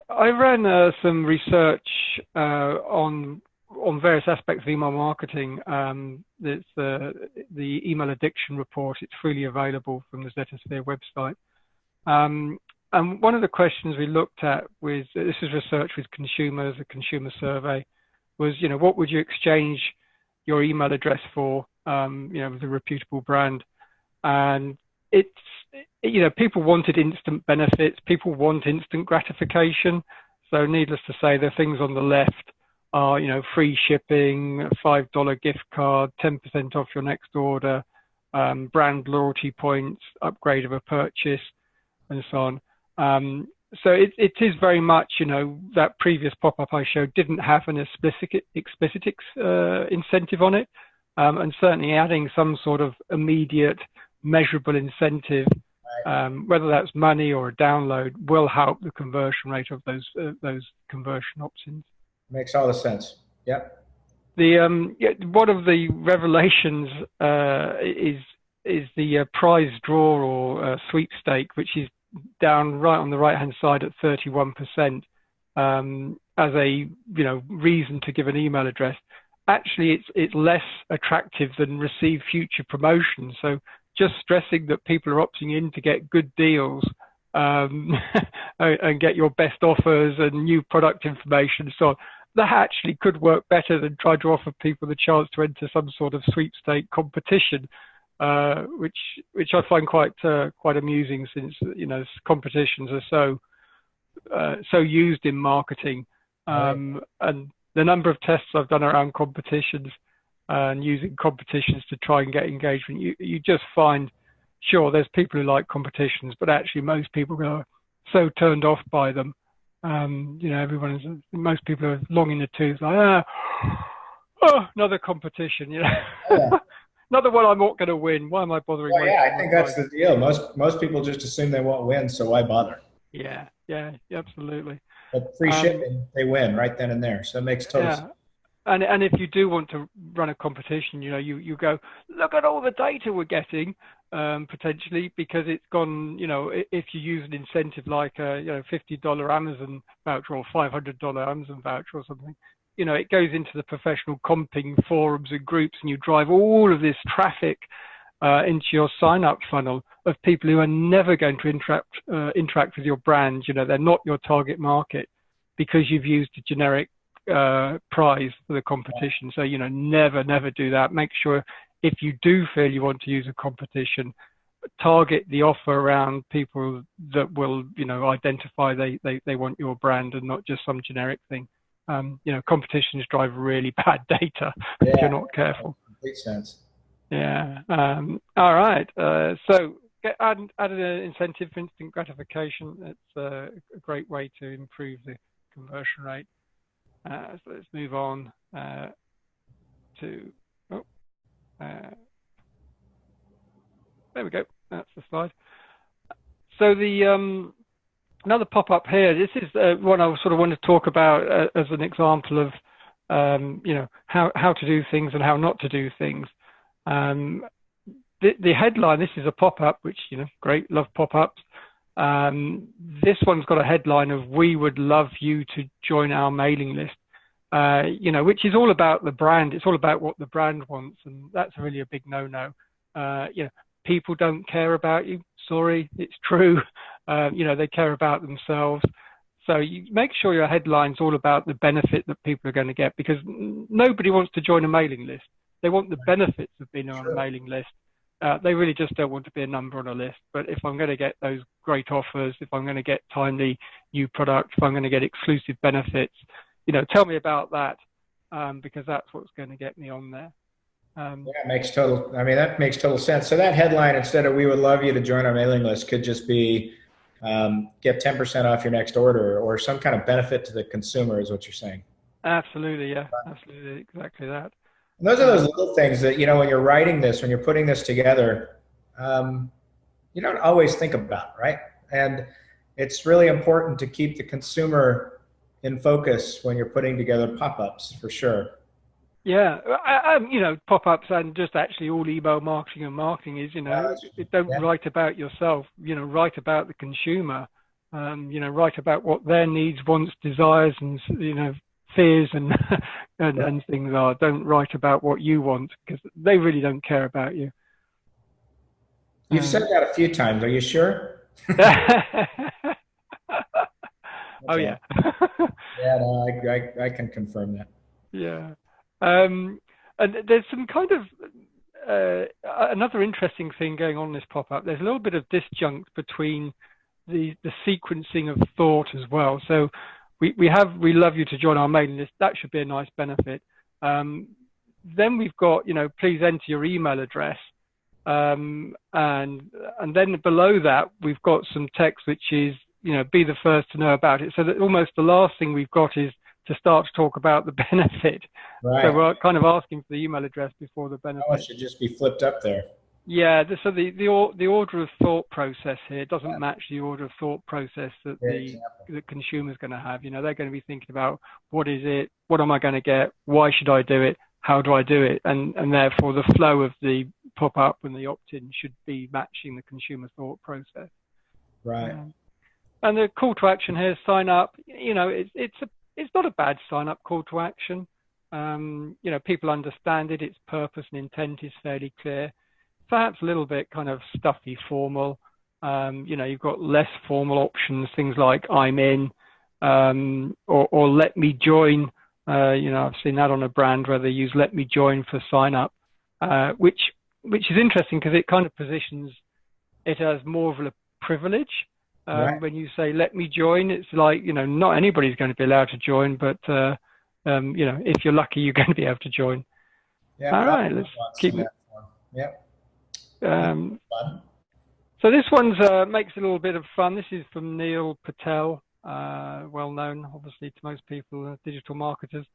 I ran some research on various aspects of email marketing. It's the email addiction report. It's freely available from the Zetasphere website. And one of the questions we looked at with this is research with consumers, a consumer survey, was what would you exchange your email address for? With a reputable brand, and it's people wanted instant benefits. People want instant gratification. So needless to say, the things on the left are free shipping, $5 gift card, 10% off your next order, brand loyalty points, upgrade of a purchase, and so on. So it is very much, that previous pop-up I showed didn't have an explicit incentive on it. And certainly adding some sort of immediate measurable incentive, whether that's money or a download, will help the conversion rate of those conversion options. Makes all the sense. Yep. One of the revelations is the prize draw or sweepstake, which is down right on the right-hand side at 31%, as a reason to give an email address. Actually, it's less attractive than receive future promotions. So just stressing that people are opting in to get good deals and get your best offers and new product information, so that actually could work better than trying to offer people the chance to enter some sort of sweepstake competition, which I find quite amusing, since competitions are so used in marketing, and the number of tests I've done around competitions and using competitions to try and get engagement, you just find, sure, there's people who like competitions, but actually most people are so turned off by them. Most people are long in the tooth, like, another competition, Yeah. Another one I'm not going to win. Why am I bothering? Well, yeah, I think that's the deal. Most people just assume they won't win, so why bother? Yeah, absolutely. But free shipping, they win right then and there. So it makes total sense. And if you do want to run a competition, you go, look at all the data we're getting, potentially, because it's gone, if you use an incentive like a $50 Amazon voucher or $500 Amazon voucher or something, it goes into the professional comping forums and groups, and you drive all of this traffic into your sign-up funnel of people who are never going to interact with your brand. They're not your target market, because you've used a generic prize for the competition. So never do that. Make sure, if you do feel you want to use a competition, target the offer around people that will identify they want your brand, and not just some generic thing. Competitions drive really bad data if you're not careful. Makes sense. Yeah. All right. So add an incentive for instant gratification. It's a great way to improve the conversion rate. So let's move on to. There we go. That's the slide. So the another pop-up here. This is one I sort of want to talk about as an example of how to do things and how not to do things. The headline. This is a pop-up, which great, love pop-ups. This one's got a headline of "We would love you to join our mailing list," which is all about the brand. It's all about what the brand wants, and that's really a big no-no. People don't care about you. Sorry, it's true. They care about themselves. So you make sure your headline's all about the benefit that people are going to get, because nobody wants to join a mailing list. They want the benefits of being on a mailing list. They really just don't want to be a number on a list. But if I'm going to get those great offers, if I'm going to get timely new products, if I'm going to get exclusive benefits, tell me about that, because that's what's going to get me on there. That makes total sense. So that headline, instead of "We would love you to join our mailing list," could just be get 10% off your next order, or some kind of benefit to the consumer, is what you're saying. Absolutely. Yeah, absolutely. Exactly that. And those are those little things that, when you're writing this, when you're putting this together, you don't always think about, right? And it's really important to keep the consumer in focus when you're putting together pop-ups, for sure. Yeah, pop-ups and just actually all email marketing is, don't write about yourself, write about the consumer. write about what their needs, wants, desires, and fears and and things are. Don't write about what you want, because they really don't care about you. You've said that a few times. Are you sure? Oh yeah. Yeah, no, I can confirm that. Yeah. And there's some kind of another interesting thing going on in this pop-up. There's a little bit of disjunct between the sequencing of thought as well. So we love you to join our mailing list. That should be a nice benefit. Then we've got, please enter your email address. And then below that, we've got some text which is, be the first to know about it. So that almost the last thing we've got is to start to talk about the benefit. Right. So we're kind of asking for the email address before the benefit. Oh, it should just be flipped up there. Yeah. So the order of thought process here doesn't match the order of thought process that the consumer's going to have. They're going to be thinking about, what is it? What am I going to get? Why should I do it? How do I do it? And therefore the flow of the pop-up and the opt-in should be matching the consumer thought process. Right. And the call to action here, sign up. It's not a bad sign up call to action. People understand it. Its purpose and intent is fairly clear. Perhaps a little bit kind of stuffy, formal. You've got less formal options, things like I'm in, or let me join. I've seen that on a brand where they use let me join for sign up, which is interesting because it kind of positions it as more of a privilege. Right. When you say let me join, it's like, not anybody's going to be allowed to join, but if you're lucky, you're going to be able to join. Yeah. All right, let's keep it. Yeah. So this one's makes a little bit of fun. This is from Neil Patel, well known obviously to most people, digital marketers.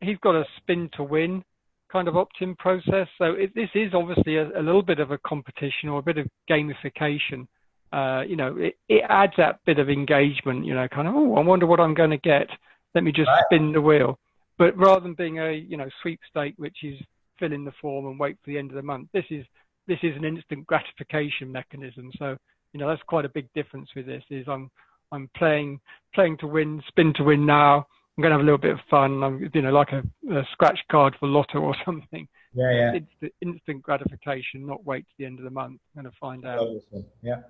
He's got a spin to win kind of opt-in process. So this is obviously a little bit of a competition or a bit of gamification. It adds that bit of engagement, kind of, I wonder what I'm going to get. Let me just spin the wheel. But rather than being a, sweepstake, which is fill in the form and wait for the end of the month, this is an instant gratification mechanism. So, that's quite a big difference with this is I'm playing to win, spin to win now. I'm going to have a little bit of fun. I'm, like a scratch card for Lotto or something. Yeah. It's the instant gratification, not wait to the end of the month. I'm going to find out. Yeah.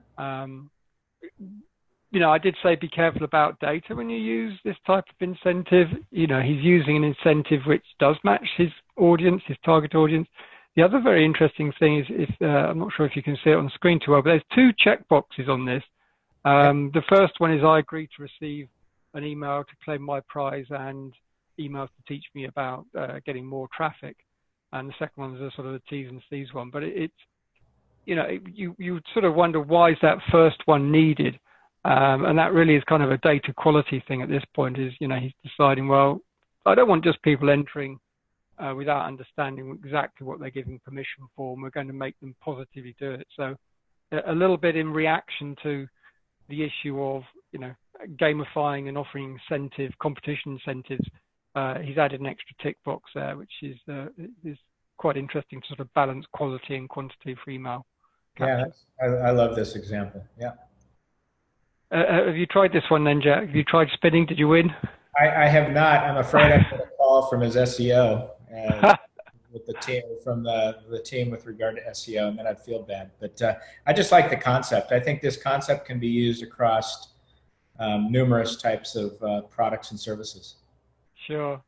I did say be careful about data when you use this type of incentive. He's using an incentive which does match his audience, his target audience. The other very interesting thing is, I'm not sure if you can see it on the screen too well, but there's two checkboxes on this. The first one is I agree to receive an email to claim my prize and emails to teach me about getting more traffic. And the second one is a sort of the T's and C's one. But it's you sort of wonder, why is that first one needed? And that really is kind of a data quality thing at this point. Is he's deciding, well, I don't want just people entering without understanding exactly what they're giving permission for, and we're going to make them positively do it. So a little bit in reaction to the issue of gamifying and offering competition incentives. He's added an extra tick box there, which is quite interesting to sort of balance quality and quantity for email capture. Yeah, I love this example. Yeah. Have you tried this one then, Jack? Have you tried spinning? Did you win? I have not. I'm afraid I'm going to call from his SEO with the team, from the team with regard to SEO, and then I'd feel bad. But I just like the concept. I think this concept can be used across numerous types of products and services. Sure.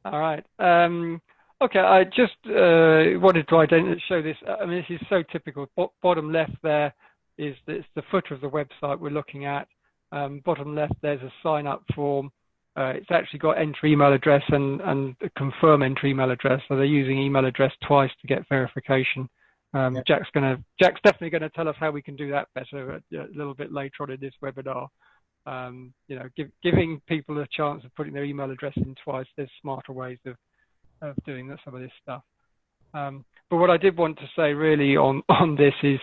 All right. Okay. I just wanted to show this. I mean, this is so typical. Bottom left there is it's the footer of the website we're looking at. Bottom left, there's a sign up form. It's actually got enter email address and confirm enter email address. So they're using email address twice to get verification. Jack's definitely going to tell us how we can do that better a little bit later on in this webinar. Giving people a chance of putting their email address in twice. There's smarter ways of doing some of this stuff. But what I did want to say really on this is,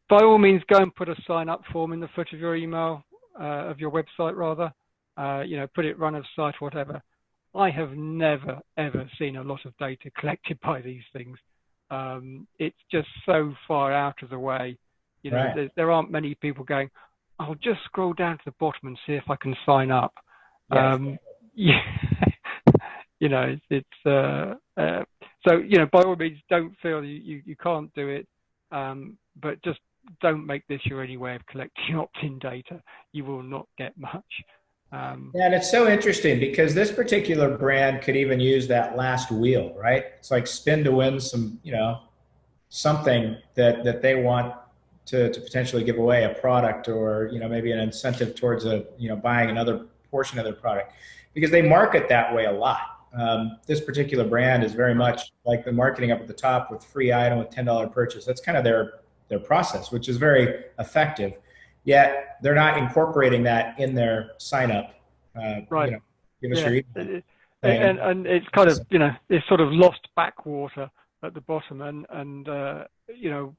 by all means, go and put a sign up form in the footer of your email, of your website rather. Put it run of site, whatever. I have never ever seen a lot of data collected by these things. It's just so far out of the way. You know, Right. there aren't many people going, I'll just scroll down to the bottom and see if I can sign up. Yes. Yeah, you know, so, you know, by all means, don't feel you can't do it, but just don't make this your only way of collecting opt-in data. You will not get much. Yeah, and it's so interesting because this particular brand could even use that last wheel, right? It's like spin to win some, something that they want to potentially give away, a product, or maybe an incentive towards buying another portion of their product, because they market that way a lot. This particular brand is very Right. much like the marketing up at the top with free item with $10 purchase. That's kind of their process, which is very effective. Yet they're not incorporating that in their sign up. Right. Give us Yeah. your email thing. And it's kind of, you know, it's sort of lost backwater at the bottom. And you know,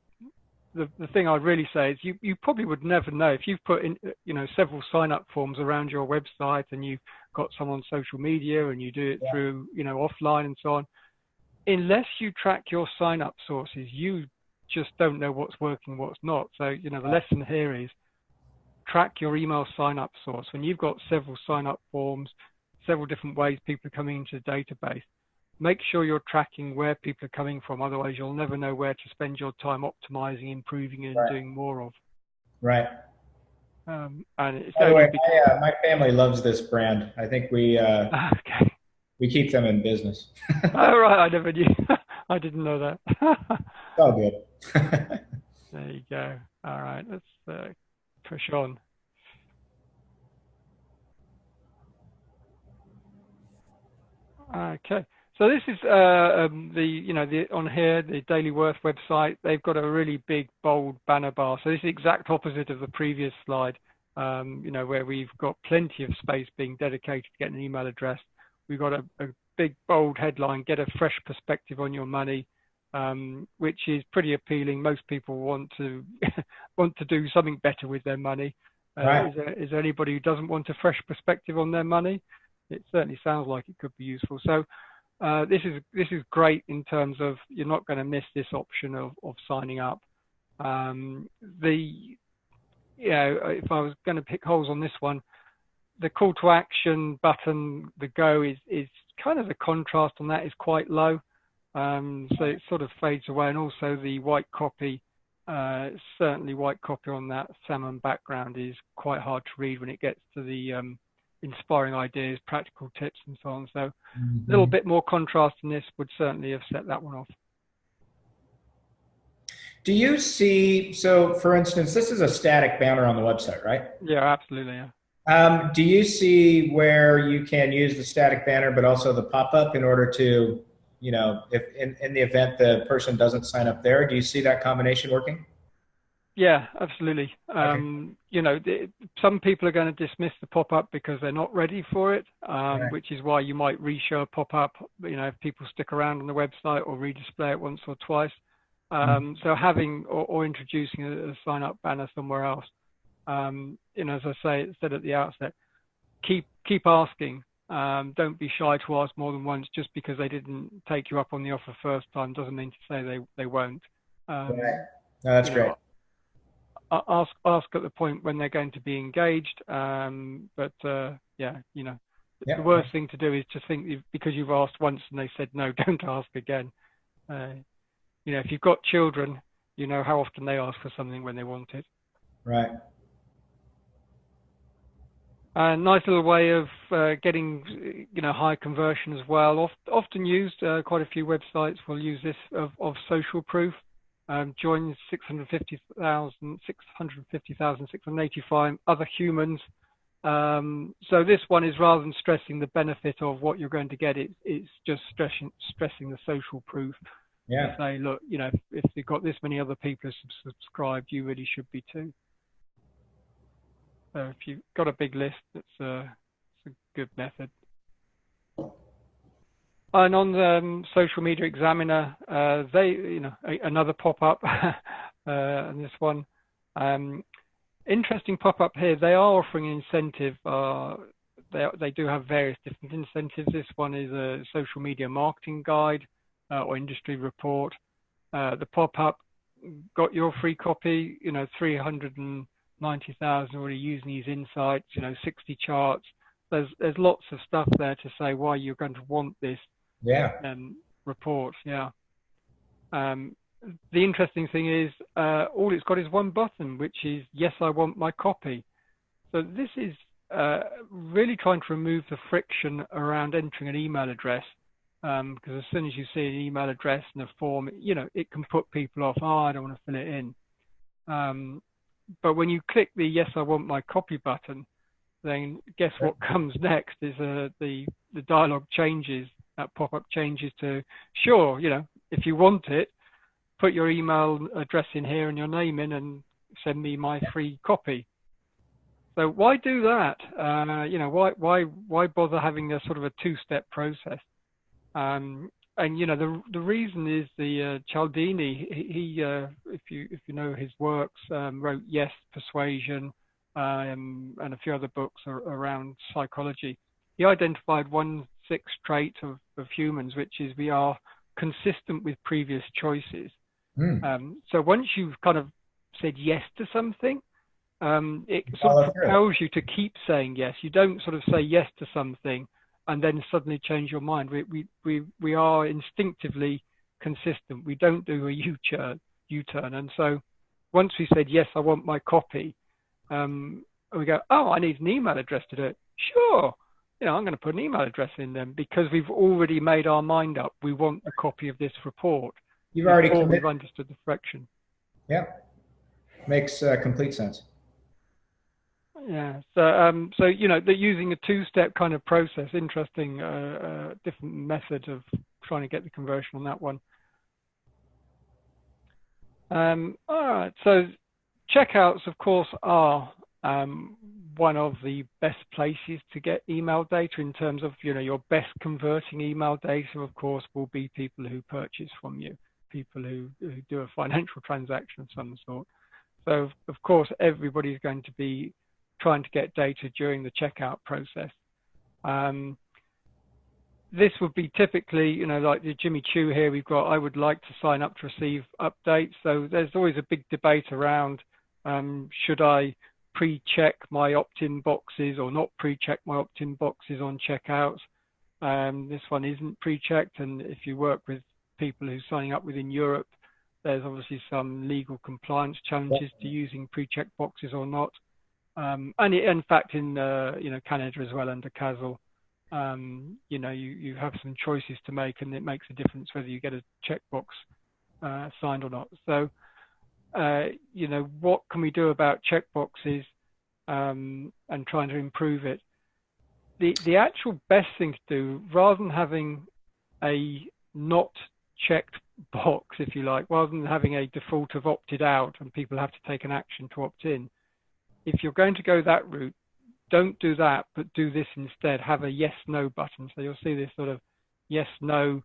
the thing I'd really say is you probably would never know if you've put in, you know, several sign up forms around your website and you've got some on social media and you do it Yeah, through, you know, offline and so on. Unless you track your sign up sources, you just don't know what's working, what's not. So, you know, the lesson here is track your email sign up source. When you've got several sign up forms, several different ways people are coming into the database, make sure you're tracking where people are coming from. Otherwise, you'll never know where to spend your time optimizing, improving, and right, doing more of. right. And it's By the only way, because, my family loves this brand. I think okay. we keep them in business. All right, I never knew. I didn't know that. It's all good. There you go. All right, let's push on. Okay. So this is the on here, the Daily Worth website. They've got a really big bold banner bar. So this is the exact opposite of the previous slide. You know, where we've got plenty of space being dedicated to getting an email address. We've got a big bold headline: "Get a fresh perspective on your money," which is pretty appealing. Most people want to want to do something better with their money. Right. Is there anybody who doesn't want a fresh perspective on their money? It certainly sounds like it could be useful. So this is great in terms of you're not going to miss this option of signing up. If I was going to pick holes on this one, the call to action button, the go is kind of the contrast on that is quite low. So it sort of fades away, and also the white copy, certainly white copy on that salmon background is quite hard to read when it gets to the inspiring ideas, practical tips, and so on. So a little Mhm. bit more contrast in this would certainly have set that one off. Do you see, so for instance, this is a static banner on the website, right? Yeah, absolutely. Yeah. Do you see where you can use the static banner, but also the pop-up in order to, if in the event the person doesn't sign up there, do you see that combination working? Yeah, absolutely. Okay. You know, some people are going to dismiss the pop-up because they're not ready for it, Right. which is why you might reshow a pop-up, you know, if people stick around on the website or redisplay it once or twice. Mhm. So having or introducing a sign-up banner somewhere else, you know, as I said at the outset, keep asking. Don't be shy to ask more than once. Just because they didn't take you up on the offer first time doesn't mean to say they won't. Right. Um, No, that's you great. know, ask at the point when they're going to be engaged. But yeah, you know, the Yeah. worst thing to do is to think because you've asked once and they said no, don't ask again. Uh, you know, if you've got children, you know how often they ask for something when they want it. Right. A nice little way of getting, you know, high conversion as well. Often used, quite a few websites will use this of social proof. Join 650,685 other humans. So this one is, rather than stressing the benefit of what you're going to get, it's just stressing the social proof to Yeah. say, look, you know, if you've got this many other people subscribed, you really should be too. So if you've got a big list, it's a good method. And on the Social Media Examiner, you know, another pop-up, and this one, interesting pop-up here. They are offering an incentive. They do have various different incentives. This one is a social media marketing guide or industry report. The pop-up got your free copy, 390,000 already using these insights, 60 charts. There's lots of stuff there to say why you're going to want this report. Yeah. The interesting thing is all it's got is one button, which is yes, I want my copy. So this is really trying to remove the friction around entering an email address, because as soon as you see an email address and a form, it can put people off. Oh, I don't want to fill it in. But when you click the yes, I want my copy button, then guess what comes next is the dialogue changes. That pop-up changes to, sure, if you want it, put your email address in here and your name in and send me my free copy. So why do that? Why bother having a sort of a two-step process? And the reason is the Cialdini. He if you know his works, wrote Yes, Persuasion, and a few other books around psychology. He identified one sixth trait of humans, which is we are consistent with previous choices. So once you've kind of said yes to something, it sort of compels you to keep saying yes. You don't sort of say yes to something and then suddenly change your mind. We are instinctively consistent. We don't do a U-turn. And so once we said, yes, I want my copy, we go, oh, I need an email address to do it. Sure. I'm going to put an email address in them because we've already made our mind up. We want a copy of this report. You've already we've understood the friction. Yeah. Makes complete sense. Yeah. So they're using a two-step kind of process. Interesting, different method of trying to get the conversion on that one. All right. So checkouts, of course, are one of the best places to get email data in terms of, your best converting email data, of course, will be people who purchase from you, people who do a financial transaction of some sort. So, of course, everybody's going to be trying to get data during the checkout process. This would be typically, like the Jimmy Choo here, we've got, I would like to sign up to receive updates. So there's always a big debate around, should I pre-check my opt-in boxes or not pre-check my opt-in boxes on checkouts? This one isn't pre-checked. And if you work with people who are signing up within Europe, there's obviously some legal compliance challenges to using pre-checked boxes or not. And in fact, in Canada as well under CASL, you have some choices to make, and it makes a difference whether you get a checkbox signed or not. So, what can we do about checkboxes and trying to improve it? The actual best thing to do, rather than having a not checked box, if you like, rather than having a default of opted out and people have to take an action to opt in, if you're going to go that route, don't do that, but do this instead. Have a yes, no button. So you'll see this sort of yes, no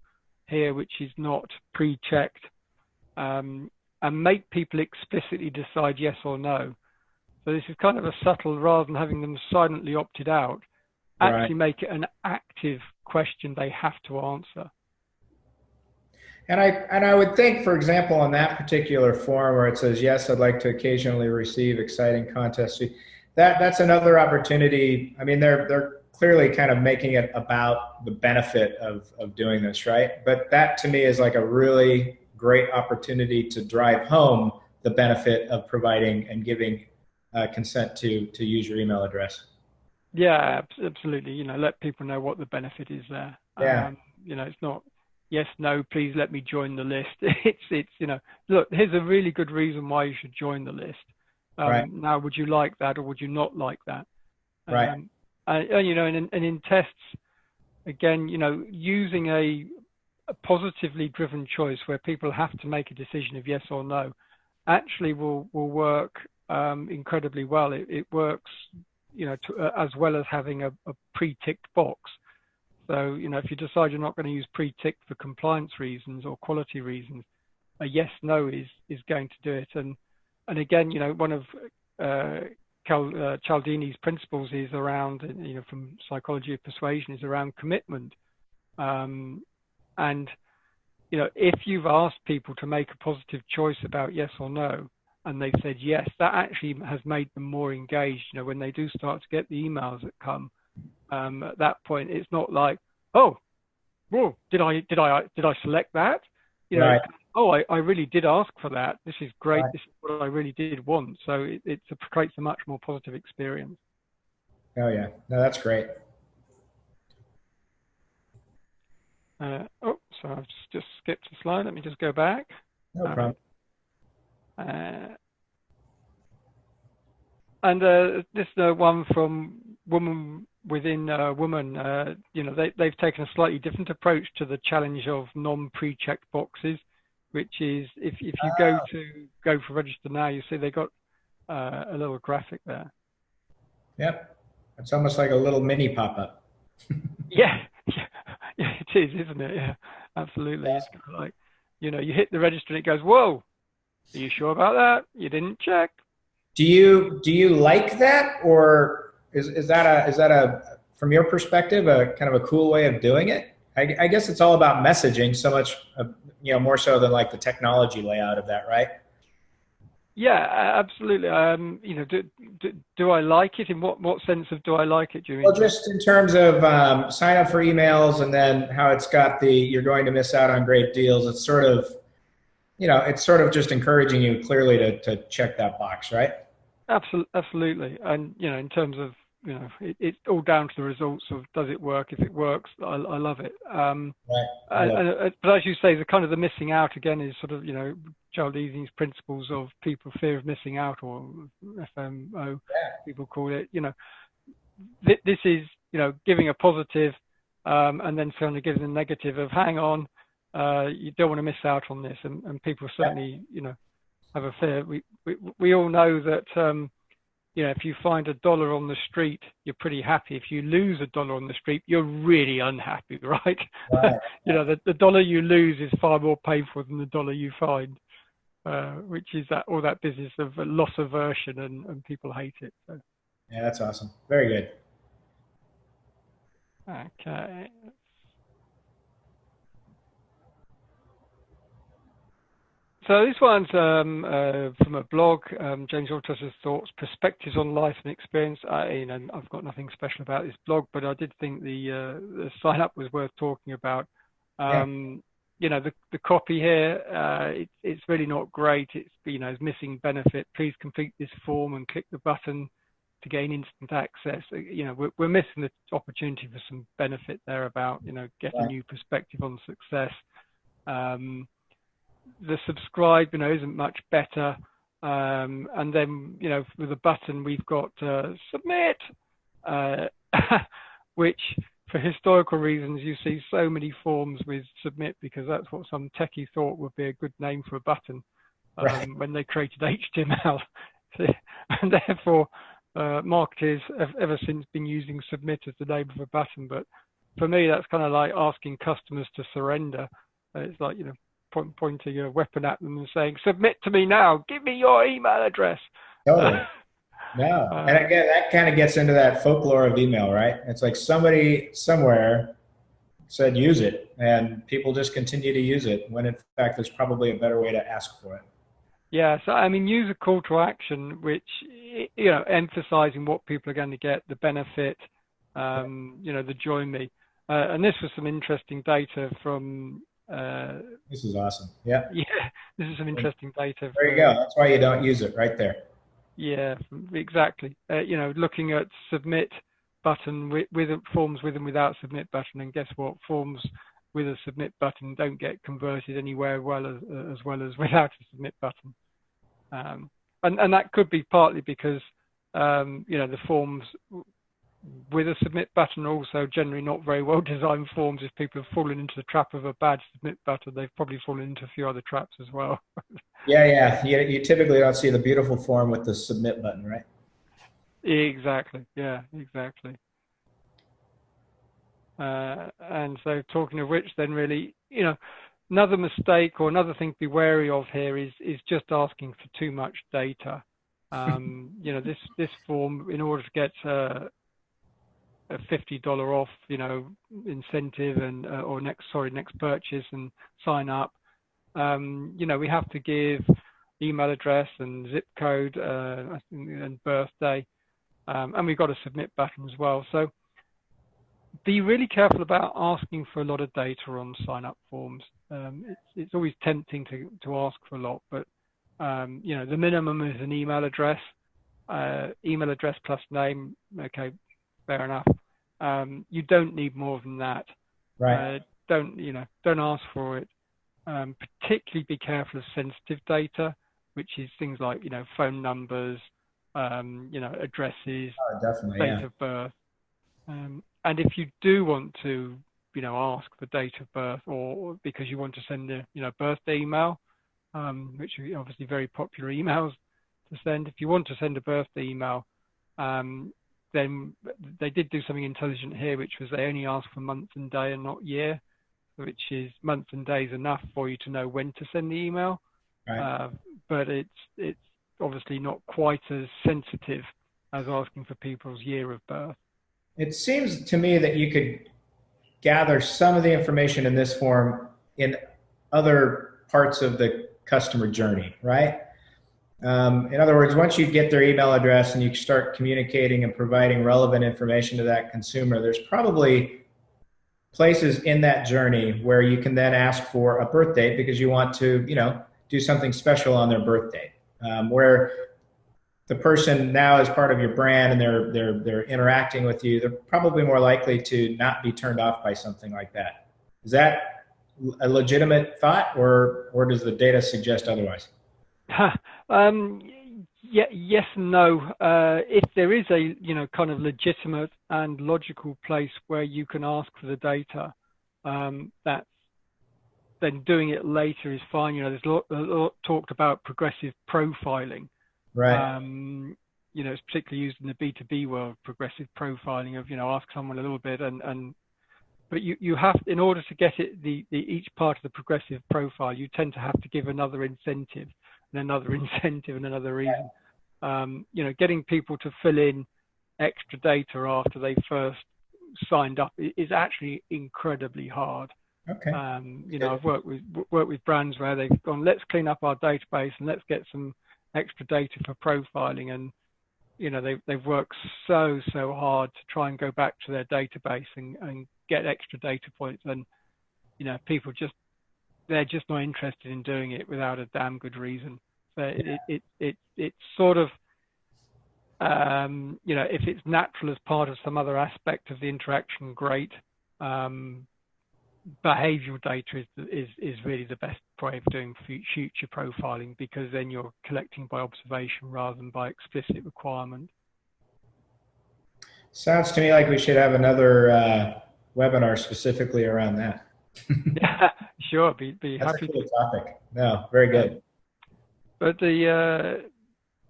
here, which is not pre-checked, and make people explicitly decide yes or no. So this is kind of a subtle, rather than having them silently opted out, actually make it an active question they have to answer. And I would think, for example, on that particular form where it says, yes, I'd like to occasionally receive exciting contests, that's another opportunity. I mean, they're clearly kind of making it about the benefit of doing this, right? But that to me is like a really great opportunity to drive home the benefit of providing and giving consent to use your email address. Yeah, absolutely. Let people know what the benefit is there. Yeah. It's not, yes, no, please let me join the list. It's look, here's a really good reason why you should join the list. Now, would you like that or would you not like that? Right. And in tests, again, using a positively driven choice where people have to make a decision of yes or no actually will work incredibly well. It works, as well as having a pre-ticked box. So, if you decide you're not going to use pre-ticked for compliance reasons or quality reasons, a yes, no is going to do it. And again, one of Cialdini's principles is around, from psychology of persuasion, is around commitment. And, you know, if you've asked people to make a positive choice about yes or no, and they've said yes, that actually has made them more engaged. You know, when they do start to get the emails that come, at that point, it's not like, oh, whoa, did I select that? You know, Right. oh, I really did ask for that. This is great. Right. This is what I really did want. So it creates a much more positive experience. Oh yeah. No, that's great. Oh, so I've just skipped a slide. Let me just go back. No problem. And this one from Woman Within Woman. You know, they've taken a slightly different approach to the challenge of non-pre-checked boxes, which is if you go for register now, you see they got a little graphic there. Yep. It's almost like a little mini pop-up. Yeah, yeah, it is, isn't it? Yeah, absolutely. It's kind of like, you know, you hit the register and it goes, whoa, are you sure about that? You didn't check. Do you like that, or is that a from your perspective a kind of a cool way of doing it? I guess it's all about messaging so much, you know, more so than like the technology layout of that, right? Yeah, absolutely. You know, do I like it? In what sense of do I like it? Do you mean? Well, just in terms of sign up for emails, and then how it's got the you're going to miss out on great deals. It's sort of, you know, it's sort of just encouraging you clearly to check that box, right? Absolutely. And, you know, in terms of, you know, it's all down to the results of does it work? If it works, I love it. Right. But as you say, the kind of the missing out again is sort of, you know, Cialdini's principles of people fear of missing out, or FMO, people call it. You know, this is, you know, giving a positive, and then certainly giving a negative of hang on, you don't want to miss out on this, and people certainly, you know, have a fear. We all know that, you know, if you find $1 on the street, you're pretty happy. If you lose $1 on the street, you're really unhappy, right? Right. You know, the dollar you lose is far more painful than the dollar you find, which is all that business of loss aversion, and people hate it. So. Yeah, that's awesome. Very good. Okay. So this one's from a blog, James Altucher's thoughts, perspectives on life and experience. You know, I've got nothing special about this blog, but I did think the sign up was worth talking about. You know, the copy here, it's really not great. It's, you know, it's missing benefit. Please complete this form and click the button to gain instant access. You know, we're missing the opportunity for some benefit there about, you know, get a new perspective on success. The subscribe, you know, isn't much better. And then, you know, with the button, we've got submit, which for historical reasons, you see so many forms with submit because that's what some techie thought would be a good name for a button when they created HTML. And therefore, marketers have ever since been using submit as the name of a button. But for me, that's kind of like asking customers to surrender. It's like, you know, pointing a weapon at them and saying, submit to me now, give me your email address. Totally. No. And again, that kind of gets into that folklore of email, right? It's like somebody somewhere said use it, and people just continue to use it when in fact there's probably a better way to ask for it. Yeah, so I mean, use a call to action, which, you know, emphasizing what people are going to get, the benefit, you know, the join me. And this was some interesting data from this is awesome. Yeah. Yeah, this is some interesting data. There you go. That's why you don't use it right there. Yeah, exactly. You know, looking at submit button with forms with and without submit button, and guess what? Forms with a submit button don't get converted anywhere as well as without a submit button. And that could be partly because you know, the forms with a submit button are also generally not very well designed forms. If people have fallen into the trap of a bad submit button, they've probably fallen into a few other traps as well. Yeah. You typically don't see the beautiful form with the submit button, right? Exactly. Yeah, exactly. And so talking of which, then really, you know, another mistake or another thing to be wary of here is just asking for too much data. You know, this form, in order to get a $50 off, incentive and or next purchase and sign up. We have to give email address and zip code and birthday, and we've got a submit button as well. So be really careful about asking for a lot of data on sign-up forms. It's always tempting to ask for a lot, but the minimum is an email address plus name. Okay, fair enough. You don't need more than that. Right. Don't ask for it. Particularly be careful of sensitive data, which is things like phone numbers, addresses, definitely, date of birth. And if you do want to, ask for date of birth, or because you want to send a, birthday email, which are obviously very popular emails to send. If you want to send a birthday email, then they did do something intelligent here, which was they only asked for month and day and not year, which is month and day is enough for you to know when to send the email. Right. But it's obviously not quite as sensitive as asking for people's year of birth. It seems to me that you could gather some of the information in this form in other parts of the customer journey, right? In other words, once you get their email address and you start communicating and providing relevant information to that consumer, there's probably places in that journey where you can then ask for a birth date because you want to, do something special on their birthday, where the person now is part of your brand and they're interacting with you, they're probably more likely to not be turned off by something like that. Is that a legitimate thought, or does the data suggest otherwise? Yeah, yes and no. If there is a kind of legitimate and logical place where you can ask for the data, then doing it later is fine. There's a lot talked about progressive profiling. Right. It's particularly used in the B2B world, progressive profiling of, ask someone a little bit but you have, in order to get it, each part of the progressive profile, you tend to have to give another incentive and another incentive and another reason. Getting people to fill in extra data after they first signed up is actually incredibly hard. Okay. I've worked with brands where they've gone, let's clean up our database and let's get some extra data for profiling, and they've worked so hard to try and go back to their database and get extra data points, and people they're just not interested in doing it without a damn good reason. So it's sort of if it's natural as part of some other aspect of the interaction, great. Behavioral data is really the best way of doing future profiling, because then you're collecting by observation rather than by explicit requirement. Sounds to me like we should have another webinar specifically around that. Yeah, sure. Be That's happy a cool to. topic. No, very good. But the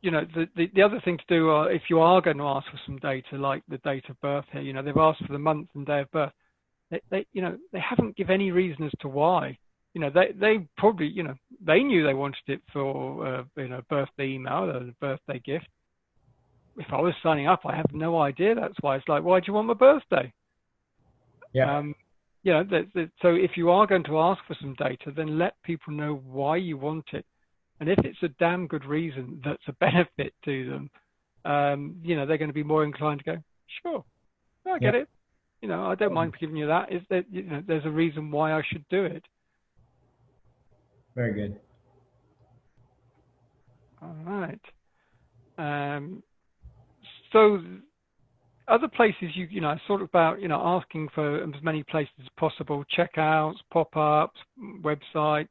other thing to do, if you are going to ask for some data, like the date of birth here, they've asked for the month and day of birth. They haven't given any reason as to why. They probably, they knew they wanted it for, birthday email, a birthday gift. If I was signing up, I have no idea. That's why it's like, why do you want my birthday? Yeah. So if you are going to ask for some data, then let people know why you want it. And if it's a damn good reason that's a benefit to them, they're going to be more inclined to go, sure, I get it. I don't mind giving you that. Is that, there's a reason why I should do it. Very good. All right. So other places I thought about, asking for as many places as possible: checkouts, pop-ups, websites,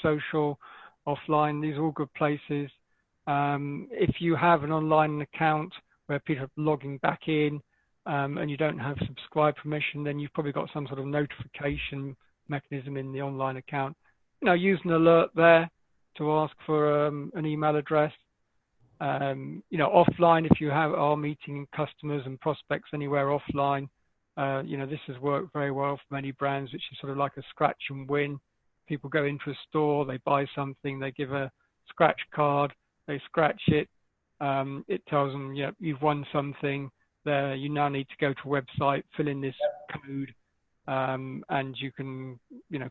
social, offline. These are all good places. If you have an online account where people are logging back in, and you don't have subscribe permission, then you've probably got some sort of notification mechanism in the online account. Use an alert there to ask for an email address. Offline, if you are meeting customers and prospects anywhere offline, this has worked very well for many brands, which is sort of like a scratch and win. People go into a store, they buy something, they give a scratch card, they scratch it. It tells them, you've won something. there. You now need to go to a website, fill in this code, and you can,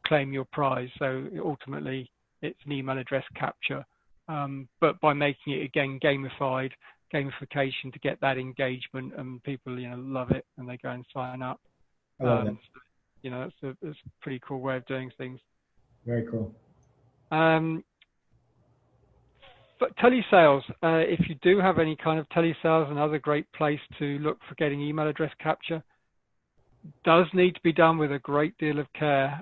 claim your prize. So ultimately, it's an email address capture, but by making it again gamification to get that engagement, and people, love it, and they go and sign up. I love that. It's a pretty cool way of doing things. Very cool. But telesales, if you do have any kind of telesales, another great place to look for getting email address capture, does need to be done with a great deal of care.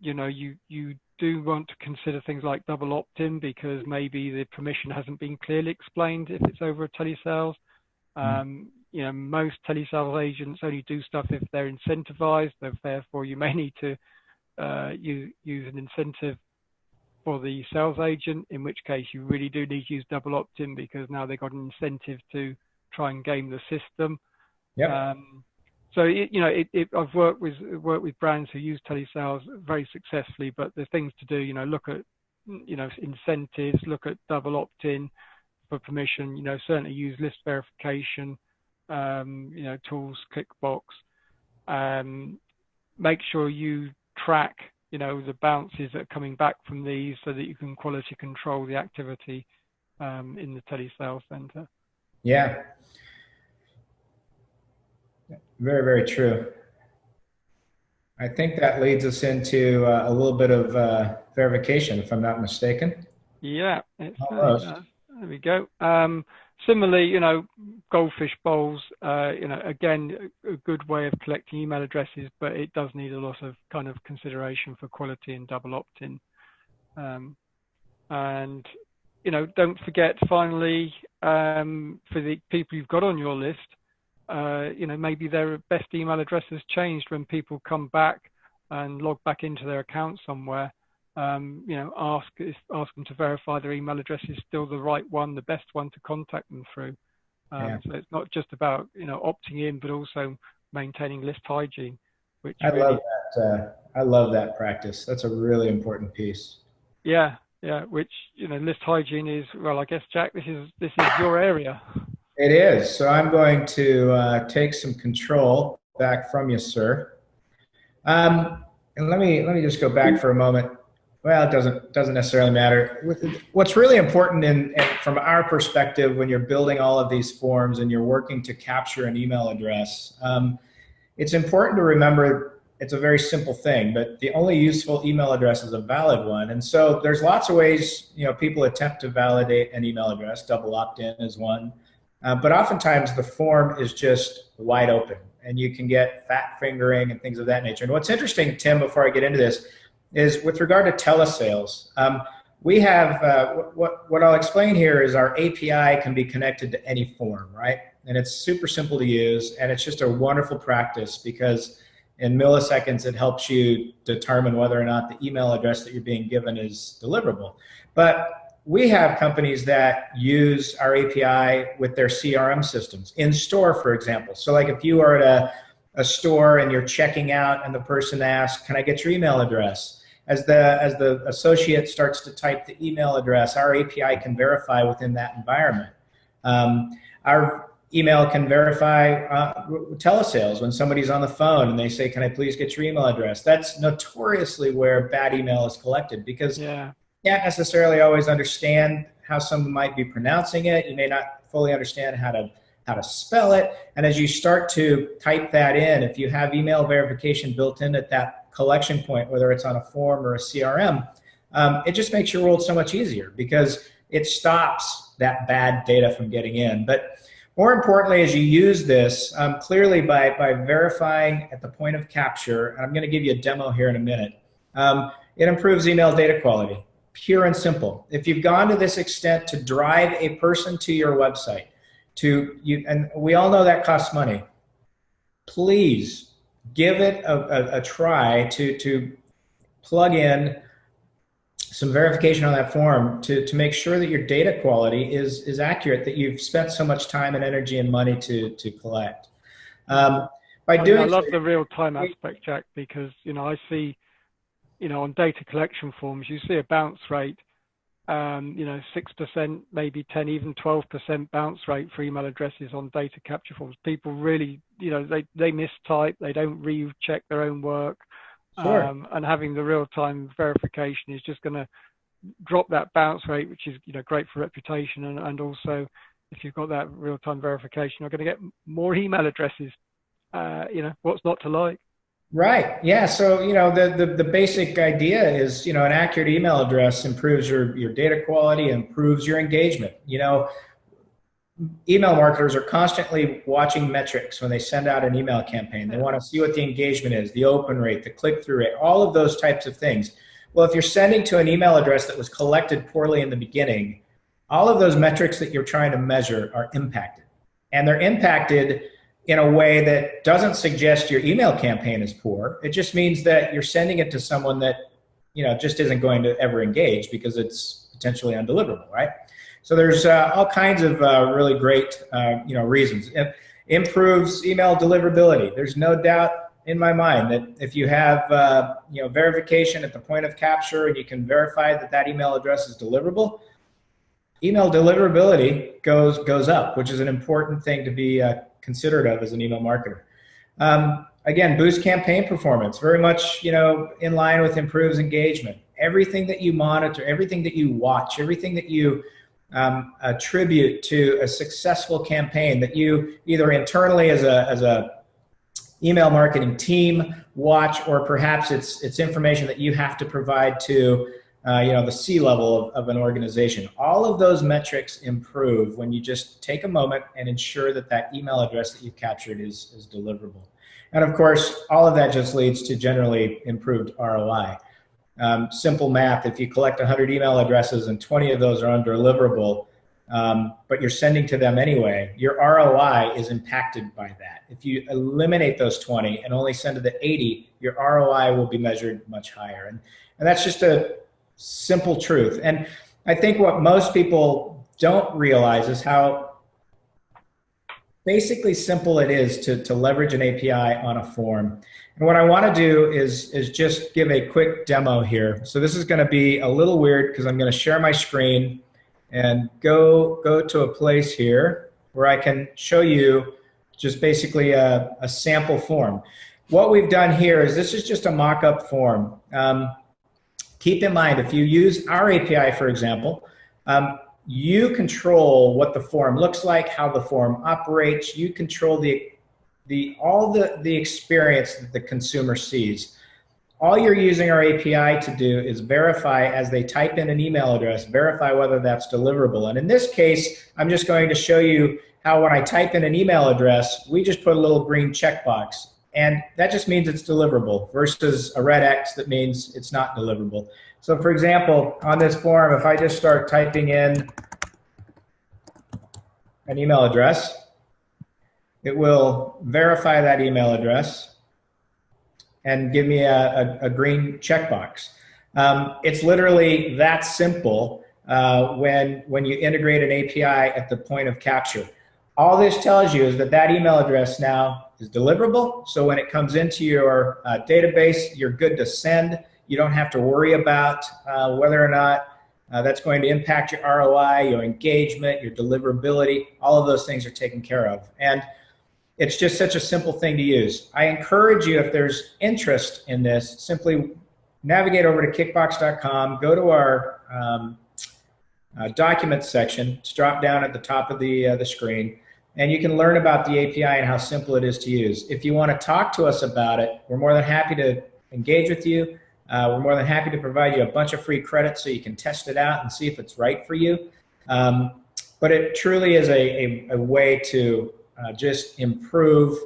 You do want to consider things like double opt-in, because maybe the permission hasn't been clearly explained if it's over a telesales. Most telesales agents only do stuff if they're incentivized. Therefore, you may need to use an incentive for the sales agent, in which case you really do need to use double opt-in, because now they've got an incentive to try and game the system. Yeah. So I've worked with brands who use telesales very successfully, but there's things to do. Look at incentives, look at double opt-in for permission. Certainly use list verification. Tools, ClickBox. Make sure you track the bounces that are coming back from these, so that you can quality control the activity in the telesales center. Yeah. Very, very true. I think that leads us into a little bit of verification, if I'm not mistaken. Yeah, there we go. Similarly, goldfish bowls, again, a good way of collecting email addresses, but it does need a lot of kind of consideration for quality and double opt-in. And, don't forget, finally, for the people you've got on your list, maybe their best email address has changed when people come back and log back into their account somewhere. Ask them to verify their email address is still the right one, the best one to contact them through. So it's not just about opting in, but also maintaining list hygiene. Which I love that. I love that practice. That's a really important piece. Yeah. Which list hygiene is, well, I guess, Jack, this is your area. It is. So I'm going to take some control back from you, sir. And let me just go back for a moment. Well, it doesn't necessarily matter. What's really important from our perspective, when you're building all of these forms and you're working to capture an email address, it's important to remember it's a very simple thing, but the only useful email address is a valid one. And so there's lots of ways, people attempt to validate an email address. Double opt-in is one. But oftentimes the form is just wide open, and you can get fat fingering and things of that nature. And what's interesting, Tim, before I get into this, is with regard to telesales, we have, what I'll explain here is our API can be connected to any form, right? And it's super simple to use, and it's just a wonderful practice, because in milliseconds it helps you determine whether or not the email address that you're being given is deliverable. But we have companies that use our API with their CRM systems in store, for example. So like if you are at a store and you're checking out and the person asks, "Can I get your email address?" As the associate starts to type the email address, our API can verify within that environment. Our email can verify telesales when somebody's on the phone and they say, "Can I please get your email address?" That's notoriously where bad email is collected, because you can't necessarily always understand how someone might be pronouncing it. You may not fully understand how to spell it. And as you start to type that in, if you have email verification built in at that collection point, whether it's on a form or a CRM, it just makes your world so much easier, because it stops that bad data from getting in. But more importantly, as you use this, clearly by verifying at the point of capture, and I'm going to give you a demo here in a minute, it improves email data quality, pure and simple. If you've gone to this extent to drive a person to your website, and we all know that costs money, please give it a try to plug in some verification on that form to make sure that your data quality is accurate, that you've spent so much time and energy and money to collect. I love the real-time aspect, Jack, because I see, on data collection forms, you see a bounce rate you know, 6%, maybe 10, even 12% bounce rate for email addresses on data capture forms. People really, you know, they mistype, they don't recheck their own work. Sure. And having the real-time verification is just going to drop that bounce rate, which is, you know, great for reputation. And also, if you've got that real-time verification, you're going to get more email addresses. You know, what's not to like? Right. Yeah. So, you know, the basic idea is, you know, an accurate email address improves your data quality, improves your engagement. You know, email marketers are constantly watching metrics when they send out an email campaign. They want to see what the engagement is, the open rate, the click-through rate, all of those types of things. Well, if you're sending to an email address that was collected poorly in the beginning, all of those metrics that you're trying to measure are impacted. And they're impacted in a way that doesn't suggest your email campaign is poor. It just means that you're sending it to someone that, you know, just isn't going to ever engage because it's potentially undeliverable, right? So there's all kinds of really great, you know, reasons. It improves email deliverability. There's no doubt in my mind that if you have, you know, verification at the point of capture and you can verify that that email address is deliverable, email deliverability goes up, which is an important thing to be considerate of as an email marketer. Again, boost campaign performance, very much, you know, in line with improves engagement. Everything that you monitor, everything that you watch, everything that you attribute to a successful campaign that you either internally as a email marketing team watch, or perhaps it's information that you have to provide to you know, the C-level of an organization. All of those metrics improve when you just take a moment and ensure that that email address that you've captured is deliverable. And of course, all of that just leads to generally improved ROI. Simple math, if you collect 100 email addresses and 20 of those are undeliverable, but you're sending to them anyway, your ROI is impacted by that. If you eliminate those 20 and only send to the 80, your ROI will be measured much higher. And that's just a simple truth. And I think what most people don't realize is how basically simple it is to leverage an API on a form. And what I want to do is just give a quick demo here. So this is going to be a little weird because I'm going to share my screen and go to a place here where I can show you just basically a sample form. What we've done here is this is just a mock-up form. Keep in mind, if you use our API, for example, you control what the form looks like, how the form operates. You control all the experience that the consumer sees. All you're using our API to do is verify as they type in an email address, verify whether that's deliverable. And in this case, I'm just going to show you how when I type in an email address, we just put a little green checkbox. And that just means it's deliverable versus a red X that means it's not deliverable. So for example, on this form, if I just start typing in an email address, it will verify that email address and give me a green checkbox. It's literally that simple when you integrate an API at the point of capture. All this tells you is that that email address now is deliverable. So when it comes into your database, you're good to send. You don't have to worry about whether or not that's going to impact your ROI, your engagement, your deliverability. All of those things are taken care of. And it's just such a simple thing to use. I encourage you, if there's interest in this, simply navigate over to kickbox.com, go to our documents section. It's dropped down at the top of the screen. And you can learn about the API and how simple it is to use. If you want to talk to us about it, we're more than happy to engage with you. We're more than happy to provide you a bunch of free credits so you can test it out and see if it's right for you. But it truly is a way to just improve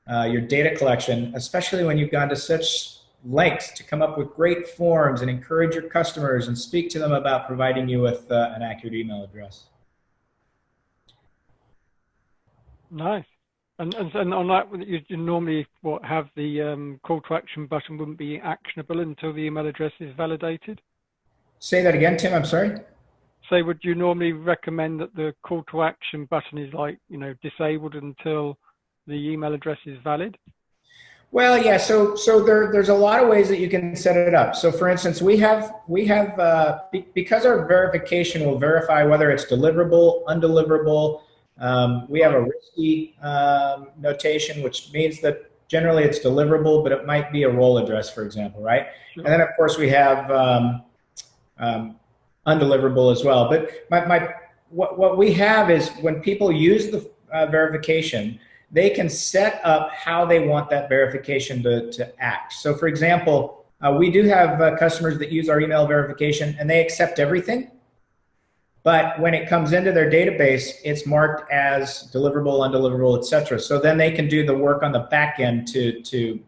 your data collection, especially when you've gone to such lengths to come up with great forms and encourage your customers and speak to them about providing you with an accurate email address. Nice. And on that, you normally have the call to action button wouldn't be actionable until the email address is validated? Say that again, Tim, I'm sorry? So would you normally recommend that the call to action button is, like, you know, disabled until the email address is valid? Well, yeah. So there's a lot of ways that you can set it up. So, for instance, because our verification will verify whether it's deliverable, undeliverable. We have a risky notation, which means that generally it's deliverable, but it might be a role address, for example, right? Sure. And then, of course, we have undeliverable as well. But what we have is when people use the verification, they can set up how they want that verification to act. So, for example, we do have customers that use our email verification and they accept everything. But when it comes into their database, it's marked as deliverable, undeliverable, et cetera. So then they can do the work on the back end to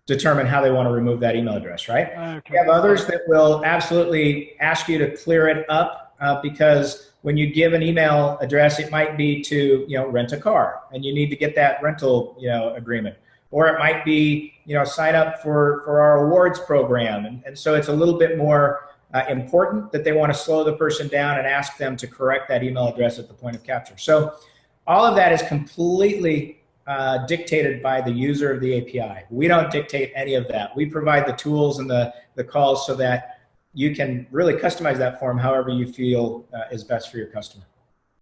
determine how they want to remove that email address, right? Okay. We have others that will absolutely ask you to clear it up because when you give an email address, it might be to rent a car, and you need to get that rental agreement, or it might be sign up for our awards program, and so it's a little bit more important that they want to slow the person down and ask them to correct that email address at the point of capture. So all of that is completely dictated by the user of the API. We don't dictate any of that. We provide the tools and the calls so that you can really customize that form however you feel is best for your customer.